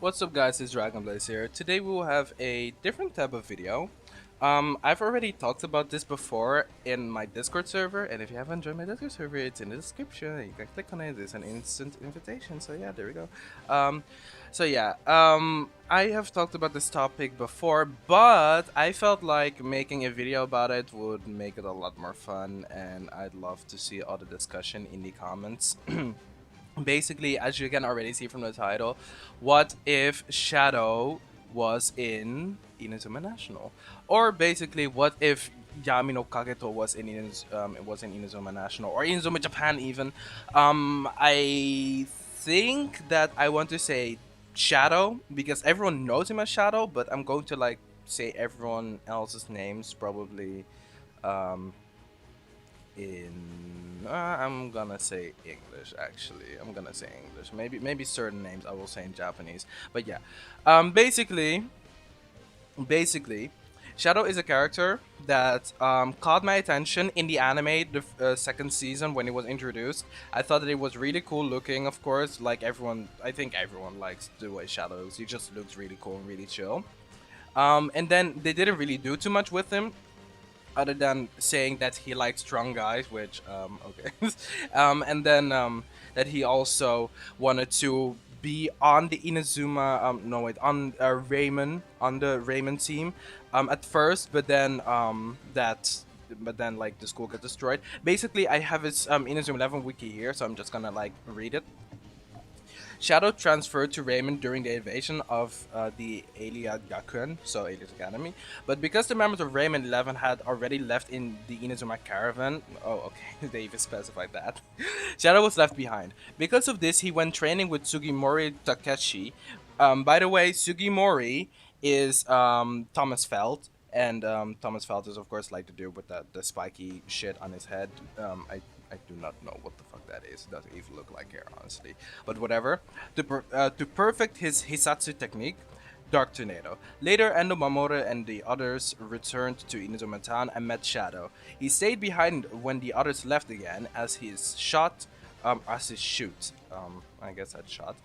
What's up guys, it's Dragonblaze here. Today we will have a different type of video. I've already talked about this before in my Discord server, and if you haven't joined my Discord server, it's in the description. You can click on it, it's an instant invitation, so yeah, there we go. I have talked about this topic before, but I felt like making a video about it would make it a lot more fun, and I'd love to see all the discussion in the comments. Basically, as you can already see from the title, what if Shadow was in Inazuma National? Or basically, what if Yami no Kageto was in Inazuma National or Inazuma Japan even? I think that I want to say Shadow because everyone knows him as Shadow, but I'm going to like say everyone else's names probably um, in I'm gonna say English actually. I'm gonna say English. Maybe certain names I will say in Japanese. But yeah. Basically Shadow is a character that caught my attention in the anime the second season when it was introduced. I thought that it was really cool looking, of course, like everyone I think everyone likes the way Shadow looks. He just looks really cool and really chill. And then they didn't really do too much with him other than saying that he likes strong guys, which okay, and then that he also wanted to be on the Inazuma no wait on Raymond on the Raymond team at first, but then like the school got destroyed. Basically, I have his Inazuma 11 wiki here, so I'm just gonna like read it. Shadow transferred to Raymond during the invasion of the Elia Gakuen, so Elia's Academy. But because the members of Raymond 11 had already left in the Inazuma caravan, oh, okay, they even specified that, Shadow was left behind. Because of this, he went training with Sugimori Takeshi. By the way, Sugimori is Thomas Feld. And Thomas Feld is, of course, like the dude with the spiky shit on his head. I do not know what the fuck that is. It doesn't even look like hair, honestly. But whatever. To perfect his Hisatsu technique, Dark Tornado. Later, Endo Mamoru and the others returned to Inazuma Town and met Shadow. He stayed behind when the others left again, as his shoot. I guess that shot.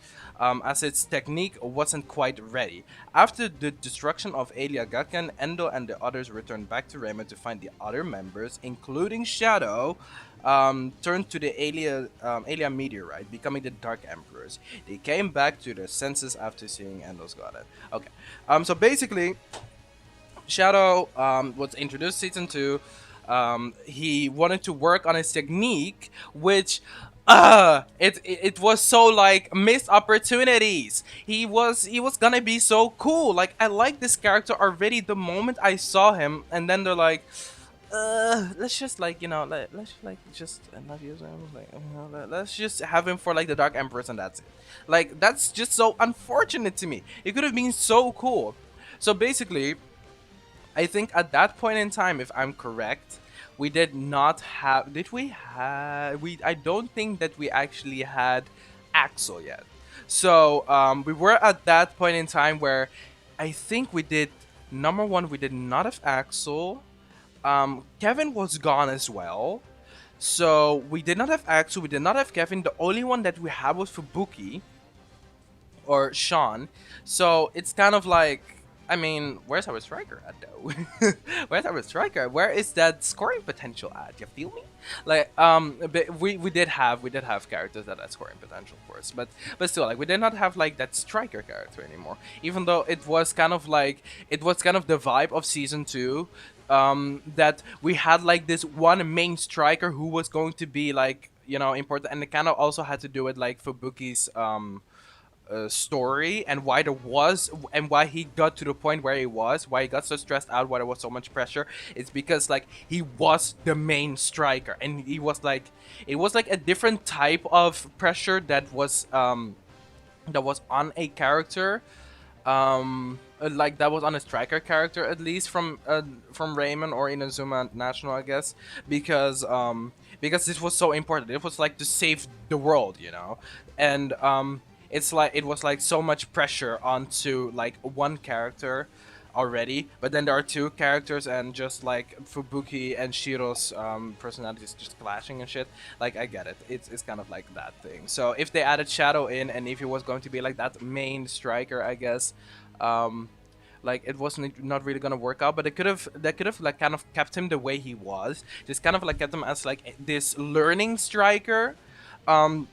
As its technique wasn't quite ready. After the destruction of Elia Gakken, Endo and the others returned back to Raymond to find the other members, including Shadow, turned to the Elia meteorite, becoming the Dark Emperors. They came back to their senses after seeing Endo's goddess. Okay, so basically, Shadow was introduced season 2. He wanted to work on his technique, which it was so like missed opportunities. He was gonna be so cool. Like I like this character already the moment I saw him, and then they're like, let's just like let's like just not use him. Like let's just have him for like the Dark Empress, and that's it. Like that's just so unfortunate to me. It could have been so cool. So basically, I think at that point in time, if I'm correct, we did not have. Did we have? We. I don't think that we actually had Axel yet. So we were at that point in time where I think we did. Number one, we did not have Axel. Kevin was gone as well. So we did not have Axel. We did not have Kevin. The only one that we had was Fubuki or Sean. So it's kind of like, I mean, where's our striker at though? Where's our striker? Where is that scoring potential at? You feel me? Like but we did have characters that had scoring potential, of course, but still, like we did not have like that striker character anymore. Even though it was kind of like it was kind of the vibe of season 2. That we had like this one main striker who was going to be like important, and it kind of also had to do with like Fubuki's story and why there was and why he got to the point where he was, why he got so stressed out, why there was so much pressure. It's because like he was the main striker, and he was like it was like a different type of pressure that was on a character, like that was on a striker character, at least from Raymond or Inazuma National, I guess, because this was so important. It was like to save the world. And it's like it was like so much pressure onto like one character, already, but then there are two characters, and just like Fubuki and Shiro's personalities just clashing and shit. Like, I get it. It's kind of like that thing. So if they added Shadow in, and if he was going to be like that main striker, I guess, um, like it wasn't not really gonna work out. But they could have like kind of kept him the way he was, just kind of like kept him as like this learning striker. Um,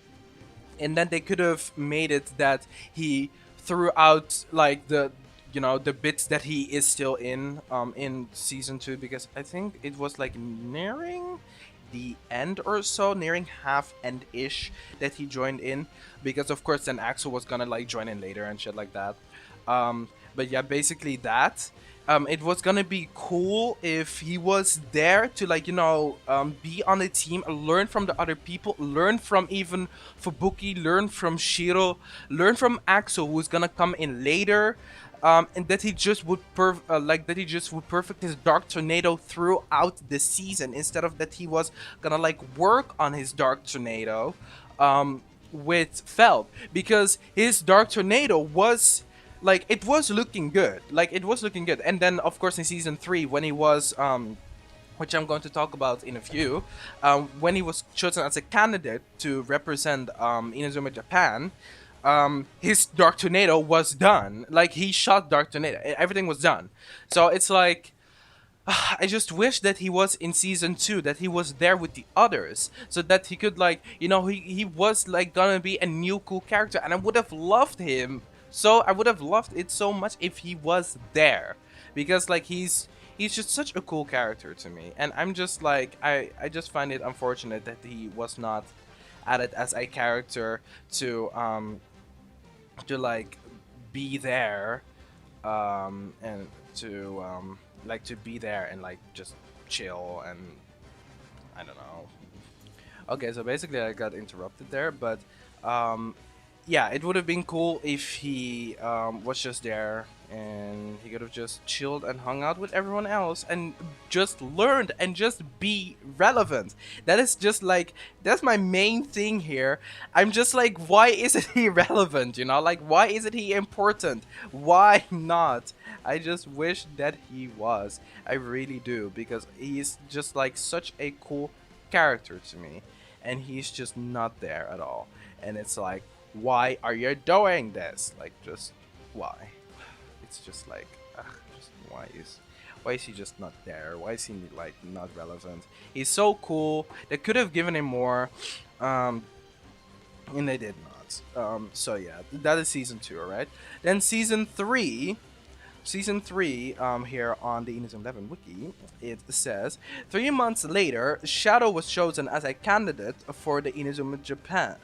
and then they could have made it that he threw out like the bits that he is still in season 2, because I think it was like nearing the end or so, nearing half end ish, that he joined in, because of course then Axel was gonna like join in later and shit like that. But yeah, basically that. It was gonna be cool if he was there to like be on the team, learn from the other people, learn from even Fubuki, learn from Shiro, learn from Axel, who's gonna come in later, and that he just would perfect his Dark Tornado throughout the season, instead of that he was gonna like work on his Dark Tornado with Felt, because his Dark Tornado was like, it was looking good. Like, it was looking good. And then of course in season 3, when he was which I'm going to talk about in a few, when he was chosen as a candidate to represent Inazuma Japan, his Dark Tornado was done. Like, he shot Dark Tornado. Everything was done. So it's like, I just wish that he was in season 2, that he was there with the others, so that he could like, he was like gonna be a new cool character, and I would have loved him. So I would have loved it so much if he was there, because like he's just such a cool character to me, and I'm just like, I just find it unfortunate that he was not added as a character to like be there, and to like to be there and like just chill, and I don't know. Okay, so basically I got interrupted there, but yeah, it would have been cool if he was just there, and he could have just chilled and hung out with everyone else and just learned and just be relevant. That is just like, that's my main thing here. I'm just like, why isn't he relevant? Like, why isn't he important? Why not? I just wish that he was. I really do, because he's just like such a cool character to me, and he's just not there at all. And it's like, why are you doing this? Like, just why? It's just like, just why is he just not there? Why is he like not relevant? He's so cool. They could have given him more, and they did not. So yeah, that is season 2, alright? Then season 3, here on the Inazuma 11 wiki, it says 3 months later, Shadow was chosen as a candidate for the Inazuma Japan.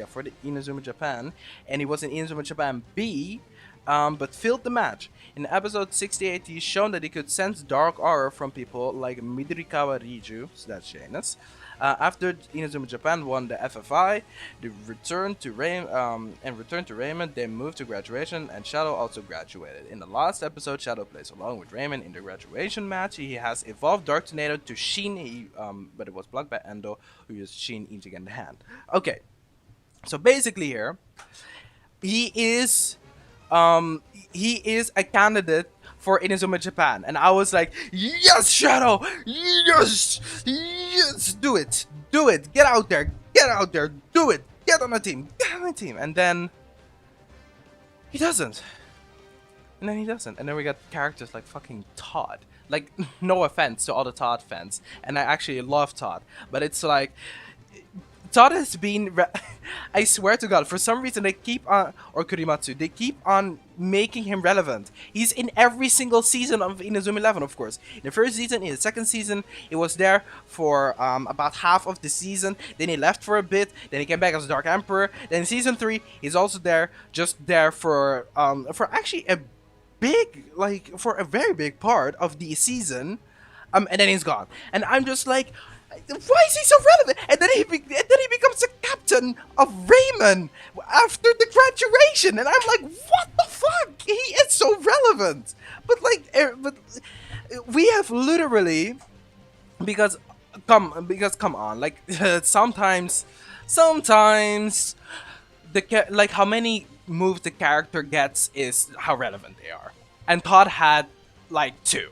For the Inazuma Japan, and he was in Inazuma Japan B, but failed the match. In episode 68, he's shown that he could sense dark aura from people like Midorikawa Riju, so that's Janus. After Inazuma Japan won the FFI, they returned to Raymond. They moved to graduation, and Shadow also graduated. In the last episode, Shadow plays along with Raymond in the graduation match. He has evolved Dark Tornado to Shin, but it was blocked by Endo, who used Shin eating in the hand. Okay, so basically here, he is a candidate for Inazuma Japan, and I was like, yes, Shadow, yes, do it, get out there, do it, get on the team, and then he doesn't, and then we got characters like fucking Todd. Like, no offense to all the Todd fans, and I actually love Todd, but it's like, Todd has been, I swear to God, for some reason they keep on, or Kurimatsu, they keep on making him relevant. He's in every single season of Inazuma 11, of course. In the first season, in the second season, he was there for about half of the season. Then he left for a bit. Then he came back as Dark Emperor. Then in season 3, he's also there, just there for actually a big, like, for a very big part of the season. And then he's gone. And I'm just like, why is he so relevant? And then he becomes the captain of Raymond after the graduation, and I'm like, what the fuck? He is so relevant. But like, we have literally, because come on, like sometimes like how many moves the character gets is how relevant they are. and Todd had like two.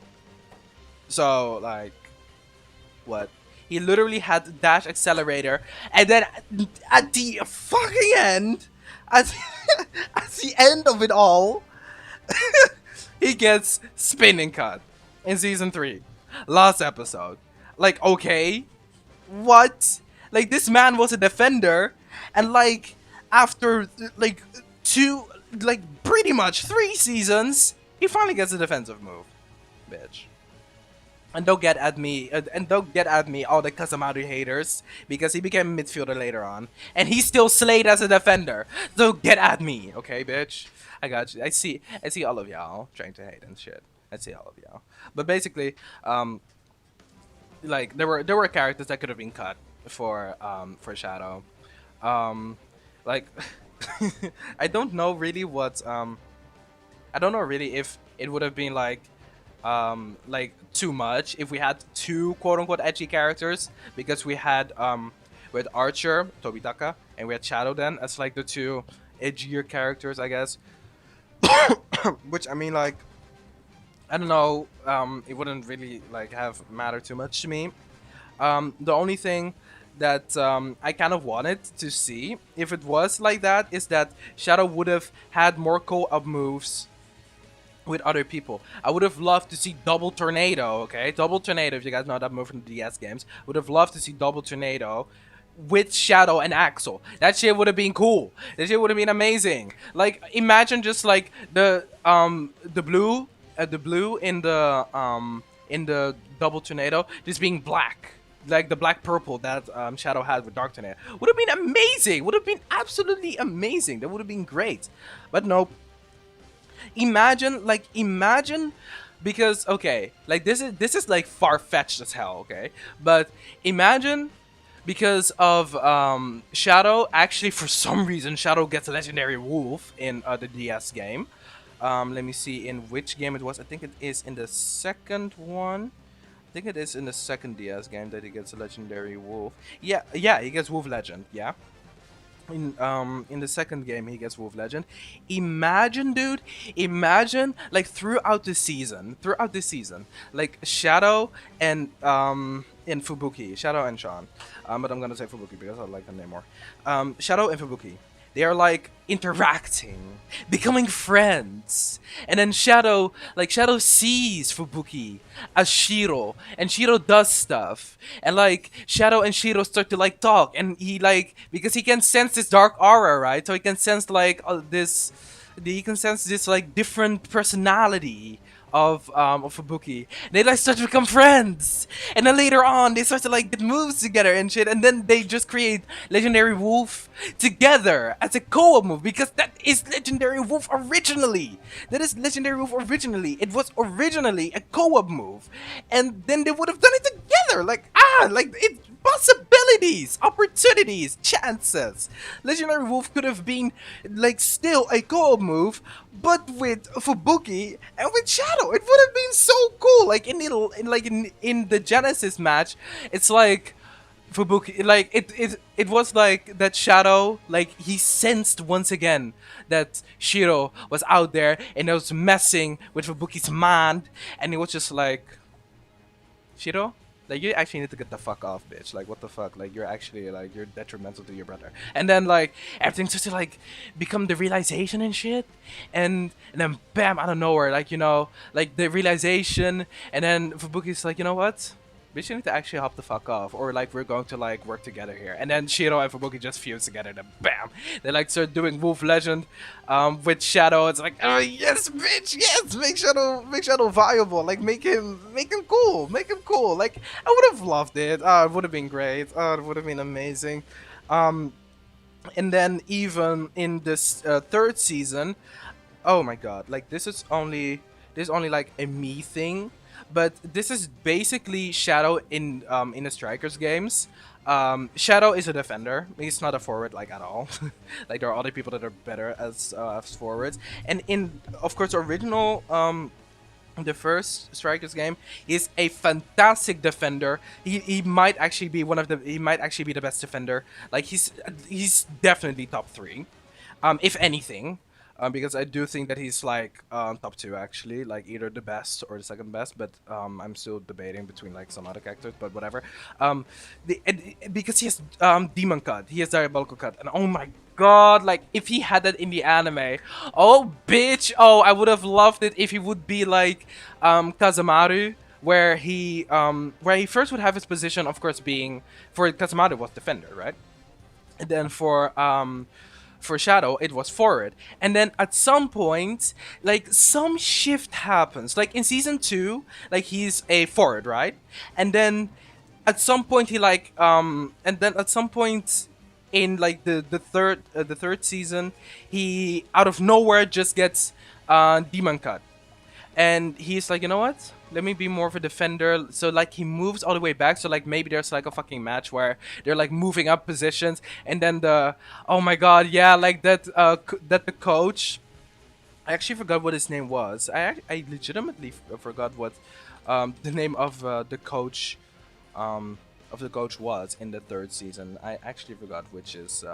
So like what? He literally had dash accelerator, and then at the fucking end, at at the end of it all, he gets spinning cut in season 3, last episode. Like, okay, what? Like, this man was a defender, and like after like two, like pretty much 3 seasons, he finally gets a defensive move, bitch. And don't get at me, and don't get at me, all the Kazamaru haters, because he became a midfielder later on, and he still slayed as a defender. Don't get at me, okay, bitch. I got you. I see all of y'all trying to hate and shit. I see all of y'all. But basically, like there were characters that could have been cut for Shadow. Like I don't know really what I don't know really if it would have been like too much if we had two quote unquote edgy characters, because we had with Archer, Tobitaka, and we had Shadow then as like the two edgier characters, I guess. Which I mean, like, I don't know, it wouldn't really like have mattered too much to me. The only thing that I kind of wanted to see if it was like that is that Shadow would have had more co-op moves with other people. I would have loved to see Double Tornado, okay? Double Tornado, if you guys know that move from the DS games. Would have loved to see Double Tornado with Shadow and Axel. That shit would have been cool. That shit would have been amazing. Like, imagine just like the blue in the Double Tornado just being black. Like the black purple that Shadow had with Dark Tornado. Would have been amazing. Would have been absolutely amazing. That would have been great. But nope. Imagine, because okay, like this is like far-fetched as hell, okay, but imagine, because of Shadow, actually for some reason Shadow gets a legendary wolf in the DS game. Let me see in which game it was. I think it is in the second one. I think it is in the second DS game that he gets a legendary wolf. Yeah, he gets wolf legend. Yeah, in the second game he gets wolf legend. Imagine, dude, imagine like throughout the season, like Shadow and Fubuki, Shadow and Sean, but I'm gonna say Fubuki because I like the name more. Shadow and Fubuki, they are like interacting, becoming friends, and then Shadow sees Fubuki as Shiro, and Shiro does stuff, and like Shadow and Shiro start to like talk, and he like, because he can sense this dark aura, right? So he can sense like this like different personality of Fubuki. They like start to become friends, and then later on they start to like get moves together and shit, and then they just create Legendary Wolf together as a co-op move, because that is Legendary Wolf originally. That is Legendary Wolf originally. It was originally a co-op move, and then they would have done it together. Like it. Possibilities, opportunities, chances. Legendary Wolf could have been like still a co-op move, but with Fubuki and with Shadow. It would have been so cool. Like in the Genesis match, it's like Fubuki, like it was like that Shadow, like he sensed once again that Shiro was out there and it was messing with Fubuki's mind, and it was just like, Shiro, like you actually need to get the fuck off, bitch. Like what the fuck? Like you're actually like you're detrimental to your brother. And then like everything starts to like become the realization and shit. And then bam, out of nowhere, like, you know, like the realization, and then Fubuki's like, you know what? Bitch, you need to actually hop the fuck off, or like we're going to like work together here. And then Shiro and Fubuki just fuse together, then bam, they like start doing Wolf Legend with Shadow. It's like, oh yes, bitch, yes, make Shadow viable, like make him cool, Like I would have loved it. It would have been great. It would have been amazing. And then even in this third season, oh my god, like this is only like a me thing, but this is basically Shadow in the Strikers games. Shadow is a defender. He's not a forward like at all. Like there are other people that are better as forwards. And in, of course, original the first Strikers game, he's a fantastic defender. He might actually be the best defender. Like he's definitely top 3. If anything. because I do think that he's like top two actually, like either the best or the second best. But I'm still debating between like some other characters, but whatever. Because he has demon cut, he has diabolical cut, and oh my god, like if he had that in the anime, oh bitch, oh I would have loved it if he would be like Kazamaru. Where he first would have his position, of course, being for Kazamaru was defender, right? And then for Shadow, it was forward. And then at some point, like some shift happens. Like in season two, like he's a forward, right? And then at some point and then at some point in like the third season, he out of nowhere just gets demon cut, and he's like, you know what? Let me be more of a defender. So like he moves all the way back. So like maybe there's like a fucking match where they're like moving up positions, and then the oh my god, yeah, like that that the coach. I actually forgot what his name was. I legitimately forgot what the name of the coach was in the third season. I actually forgot, which is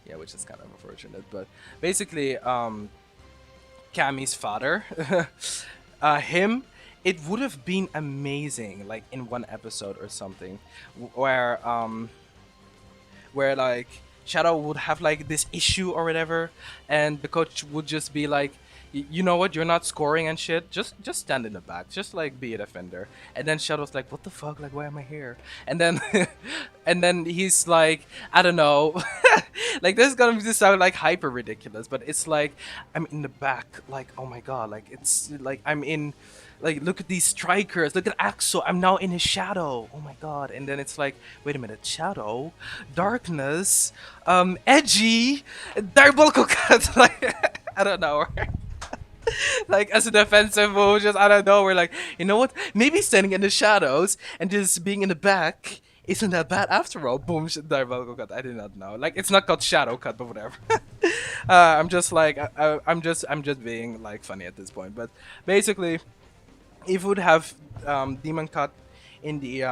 yeah, which is kind of unfortunate. But basically, Kami's father, him, it would have been amazing, like in one episode or something, where like Shadow would have like this issue or whatever, and the coach would just be like, You know what? You're not scoring and shit. Just stand in the back. Just like be a defender." And then Shadow's like, "What the fuck? Like, why am I here?" And then, and then he's like, "I don't know." Like this is gonna sound like hyper ridiculous, but it's like I'm in the back. Like, oh my god! Like it's like I'm in. Like, look at these strikers. Look at Axel. I'm now in his shadow. Oh my god! And then it's like, wait a minute, shadow, darkness, edgy, diabolical cut. Like, I don't know. Like as a defensive move, just I don't know. We're like, you know what? Maybe standing in the shadows and just being in the back isn't that bad after all. Boom, diabolical cut. I did not know. Like it's not called shadow cut, but whatever. I'm just like I'm just being like funny at this point. But basically, if we would have demon cut in the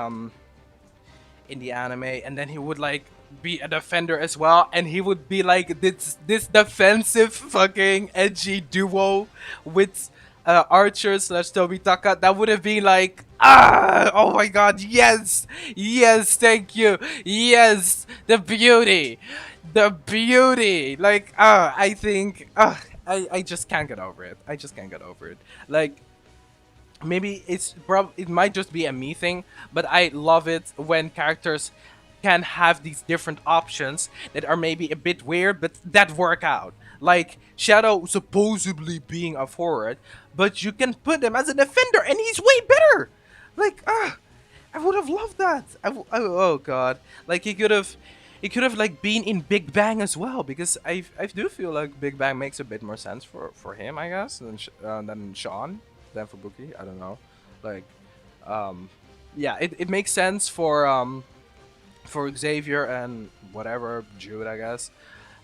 anime, and then he would like be a defender as well, and he would be like this defensive fucking edgy duo with Archer slash Tobitaka. That would have been like, oh my god, yes, yes, thank you, yes, the beauty, like I think I just can't get over it. I just can't get over it. Like maybe it might just be a me thing, but I love it when characters can have these different options that are maybe a bit weird but that work out. Like Shadow supposedly being a forward, but you can put him as a defender and he's way better. Like I would have loved that. Oh god, like he could have like been in Big Bang as well, because I do feel like Big Bang makes a bit more sense for him, I guess, than Sean, than for Buki. I don't know, like yeah, it makes sense for Xavier and whatever Jude, I guess.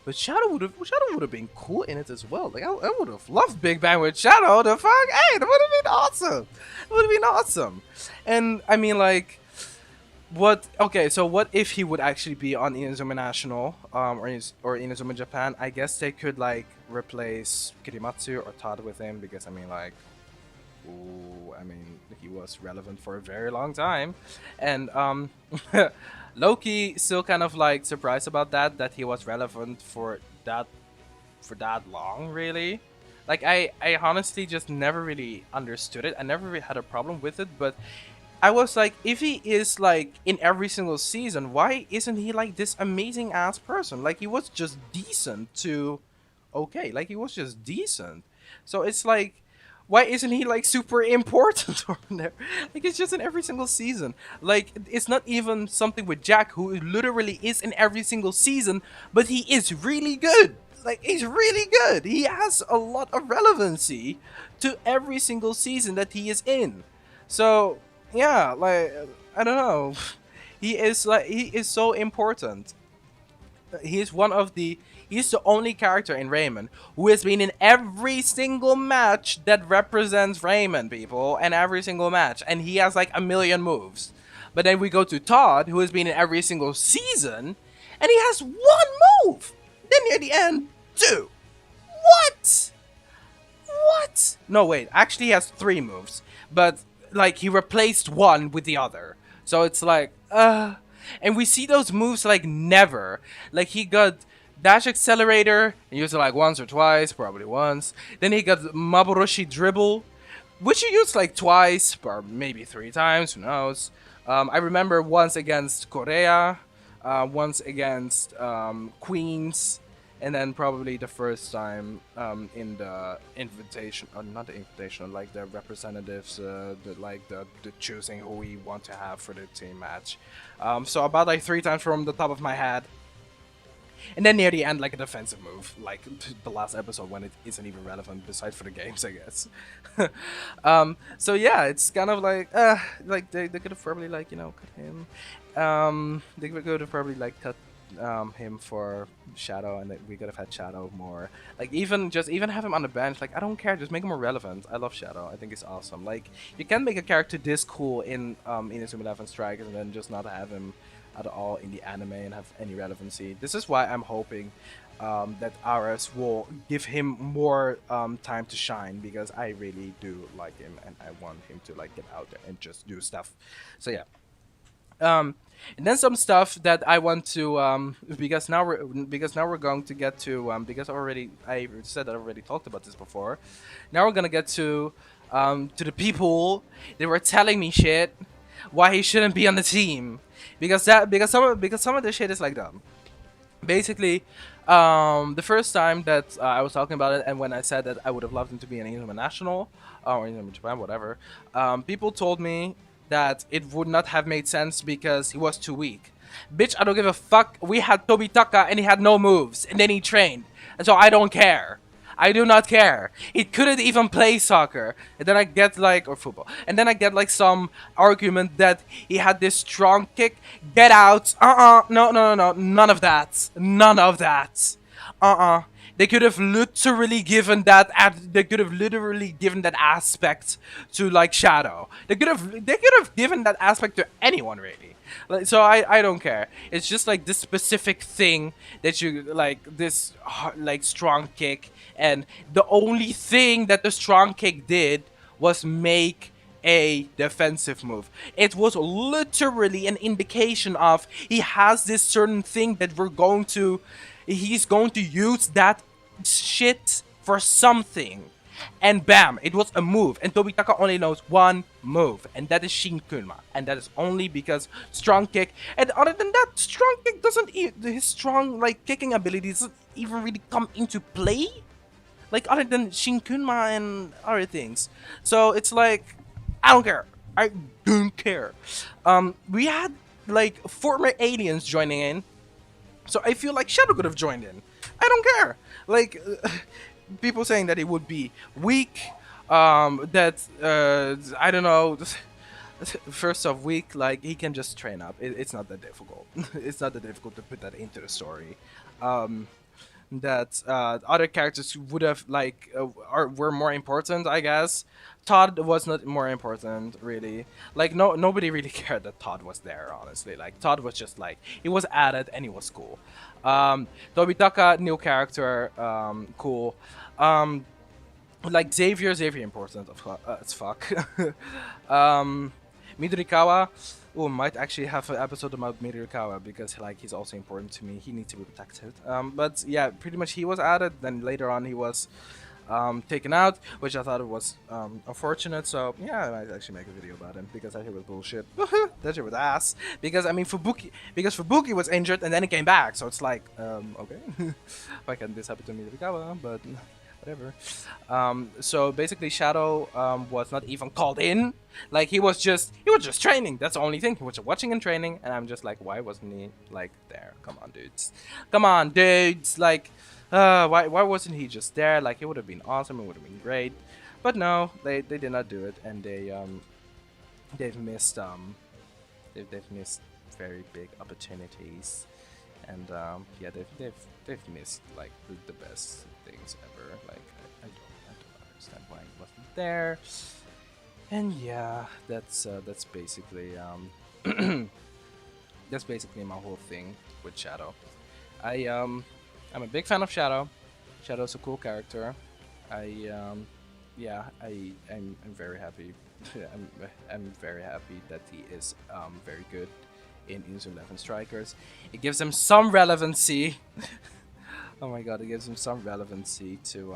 But Shadow would have been cool in it as well. Like I would have loved Big Bang with Shadow. The fuck, hey, that would have been awesome. It would have been awesome. And I mean, like, what? Okay, so what if he would actually be on Inazuma National, or Inazuma Japan? I guess they could like replace Kirimatsu or Todd with him, because I mean, like, ooh, I mean, he was relevant for a very long time, and Loki still kind of like surprised about that he was relevant for that long, really. Like I honestly just never really understood it. I never really had a problem with it, but I was like, if he is like in every single season, why isn't he like this amazing ass person? Like he was just decent to okay, like he was just decent. So it's like, why isn't he like super important or there? Like it's just in every single season. Like it's not even something with Jack, who literally is in every single season, but he is really good. Like he's really good. He has a lot of relevancy to every single season that he is in. So yeah, like I don't know. He is so important. He is one of the He's the only character in Raymond who has been in every single match that represents Raymond, people, and every single match, and he has like a million moves. But then we go to Todd, who has been in every single season, and he has one move. Then near the end, two. What? What? No, wait. Actually, he has three moves, but like he replaced one with the other. So it's like, and we see those moves like never. Like he got dash accelerator, he used it like once or twice, probably once. Then he got Maboroshi dribble, which he used like twice or maybe three times. Who knows? I remember once against Korea, once against Queens, and then probably the first time in the invitation, or not the invitation, like the representatives, the choosing who we want to have for the team match. So about like three times from the top of my head. And then near the end, like a defensive move, like the last episode when it isn't even relevant, besides for the games, I guess. So yeah, it's kind of like they could have probably like cut him. They could have probably like cut him for Shadow, and we could have had Shadow more. Like even have him on the bench. Like I don't care, just make him more relevant. I love Shadow. I think he's awesome. Like you can make a character this cool in Inazuma 11 Strikers, and then just not have him at all in the anime and have any relevancy. This is why I'm hoping that RS will give him more time to shine, because I really do like him and I want him to like get out there and just do stuff. So yeah. And then some stuff that I want to because now we're going to get to because already I said that I already talked about this before. Now we're gonna get to the people that were telling me shit why he shouldn't be on the team, because some of the shit is like dumb. Basically, the first time that I was talking about it, and when I said that I would have loved him to be an Inazuma National or Inazuma Japan, whatever, people told me that it would not have made sense because he was too weak. Bitch, I don't give a fuck. We had Tobitaka and he had no moves, and then he trained, and so I don't care. I do not care. He couldn't even play soccer. And then I get like, or football. And then I get like some argument that he had this strong kick. Get out. No, no, no, no. None of that. None of that. They could have literally given that. They could have literally given that aspect to like Shadow. They could have given that aspect to anyone really. Like, so I don't care. It's just like this specific thing that you like, this like strong kick, and the only thing that the strong kick did was make a defensive move. It was literally an indication of he has this certain thing that he's going to use that shit for something. And bam, it was a move. And Tobitaka only knows one move, and that is Shin Kunma. And that is only because strong kick. And other than that, strong kick doesn't his strong like kicking abilities doesn't even really come into play. Like other than Shin Kunma and other things. So it's like, I don't care. I don't care. We had like former aliens joining in, so I feel like Shadow could have joined in. I don't care. Like people saying that he would be weak. That I don't know. First off, weak. Like he can just train up. It's not that difficult. It's not that difficult to put that into the story. That other characters would have like were more important, I guess. Todd was not more important really. Like nobody really cared that Todd was there, honestly. Like Todd was just like, he was added and he was cool. Tobitaka, new character, cool. Like Xavier important as fuck. Midorikawa, might actually have an episode about Midorikawa because like he's also important to me. He needs to be protected. But yeah, pretty much he was added. Then later on he was taken out, which I thought it was unfortunate. So yeah, I might actually make a video about him because I think it was bullshit. That shit was ass. Because I mean, Fubuki was injured and then he came back. So it's like, okay, why can't this happen to Midorikawa? But whatever. So basically, Shadow was not even called in. Like he was just training. That's the only thing. He was just watching and training, and I'm just like, why wasn't he like there? Come on, dudes. Come on, dudes. Like, why wasn't he just there? Like, it would have been awesome. It would have been great. But no, they did not do it, and they've missed they've missed very big opportunities, and yeah, they've missed like the best things ever. Like I don't understand why he wasn't there. And yeah, that's basically that's basically my whole thing with Shadow. I'm a big fan of Shadow. Shadow's a cool character. I yeah, I'm very happy. I'm I'm very happy that he is very good in Inazuma 11 Strikers. It gives him some relevancy. Oh my god, it gives him some relevancy to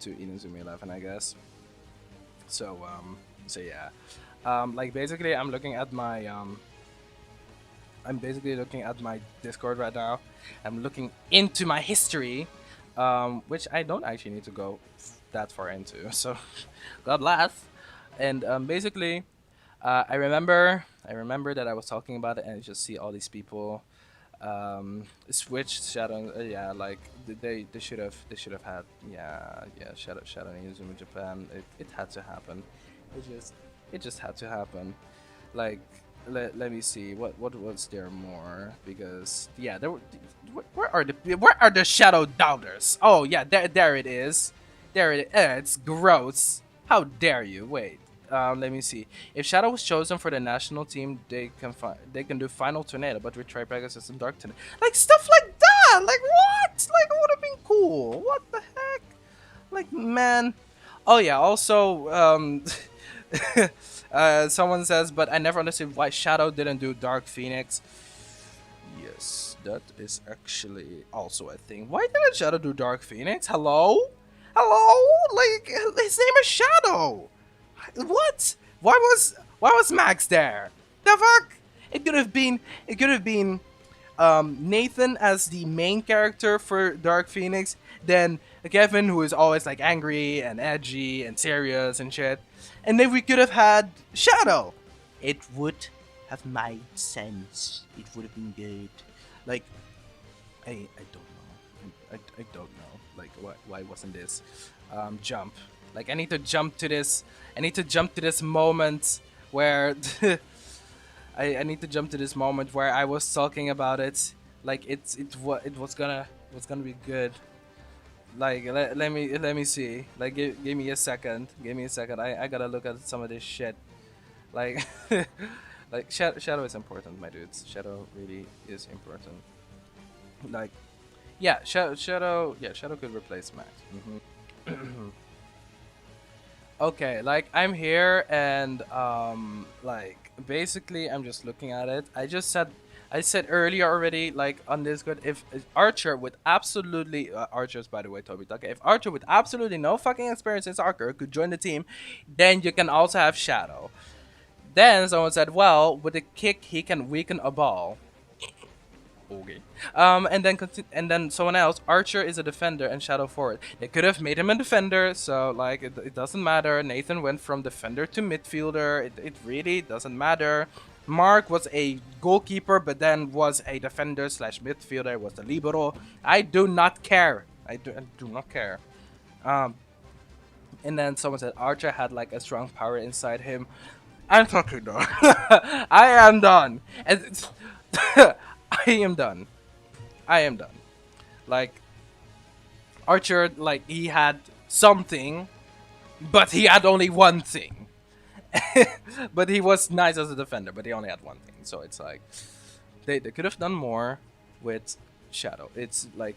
Inazuma 11, I guess. So so yeah. Like basically I'm basically looking at my Discord right now. I'm looking into my history, which I don't actually need to go that far into. So, God bless. And basically, I remember that I was talking about it, and I just see all these people switch Shadow. Yeah, like they should have had Shadow Inazuma Japan. It had to happen. It just it just had to happen. Like let me see what was there more, because yeah, there were, where are the Shadow Doubters? Oh yeah, there it is. There it is. It's gross. How dare you? Wait. Let me see. If Shadow was chosen for the national team, they can do Final Tornado, but with Tri-Pegasus and Dark Tornado, like stuff like that. Like what? Like it would have been cool. What the heck? Like man. Oh yeah. Also, someone says, but I never understood why Shadow didn't do Dark Phoenix. Yes, that is actually also a thing. Why didn't Shadow do Dark Phoenix? Hello? Hello? Like his name is Shadow. What? Why was Max there? The fuck? It could have been Nathan as the main character for Dark Phoenix, then Kevin, who is always like angry and edgy and serious and shit, and then we could have had Shadow. It would have made sense. It would have been good. Like I don't know. I don't know. Like why wasn't this jump? Like I need to jump to this. I need to jump to this moment where I need to jump to this moment where I was talking about it. Like it was gonna be good. Like let me see. Like give me a second. Give me a second. I gotta look at some of this shit. Like like Shadow is important, my dudes. Shadow really is important. Like yeah, Shadow could replace Max. Okay, like I'm here and like basically I'm just looking at it. I said earlier already, like on Discord, if Archer with absolutely Archer's by the way Toby Tucker, if Archer with absolutely no fucking experience in soccer could join the team, then you can also have Shadow. Then someone said, well, with a kick he can weaken a ball. Okay. And then someone else. Archer is a defender and Shadow forward. They could have made him a defender, so like it doesn't matter. Nathan went from defender to midfielder. It really doesn't matter. Mark was a goalkeeper, but then was a defender slash midfielder. Was the libero. I do not care. I do not care. Um, and then someone said Archer had like a strong power inside him. I'm talking though. I am done. And I am done. I am done. Like Archer, like he had something, but he had only one thing. But he was nice as a defender, but he only had one thing. So it's like they could have done more with Shadow. It's like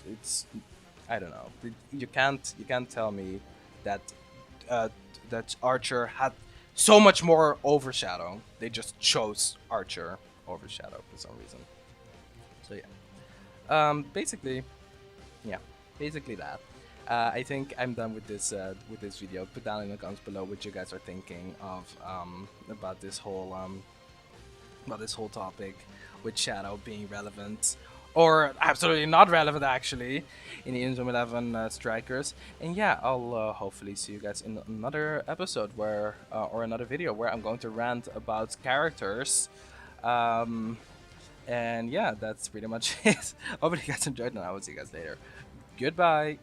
it's I don't know. You can't tell me that that Archer had so much more over Shadow. They just chose Archer over Shadow for some reason. So yeah. Basically, yeah, basically that. I think I'm done with this video. Put down in the comments below what you guys are thinking of about this whole topic with Shadow being relevant or absolutely not relevant actually in the Inazuma 11 Strikers. And yeah, I'll hopefully see you guys in another episode where or another video where I'm going to rant about characters. And yeah, that's pretty much it. Hope you guys enjoyed, and I will see you guys later. Goodbye.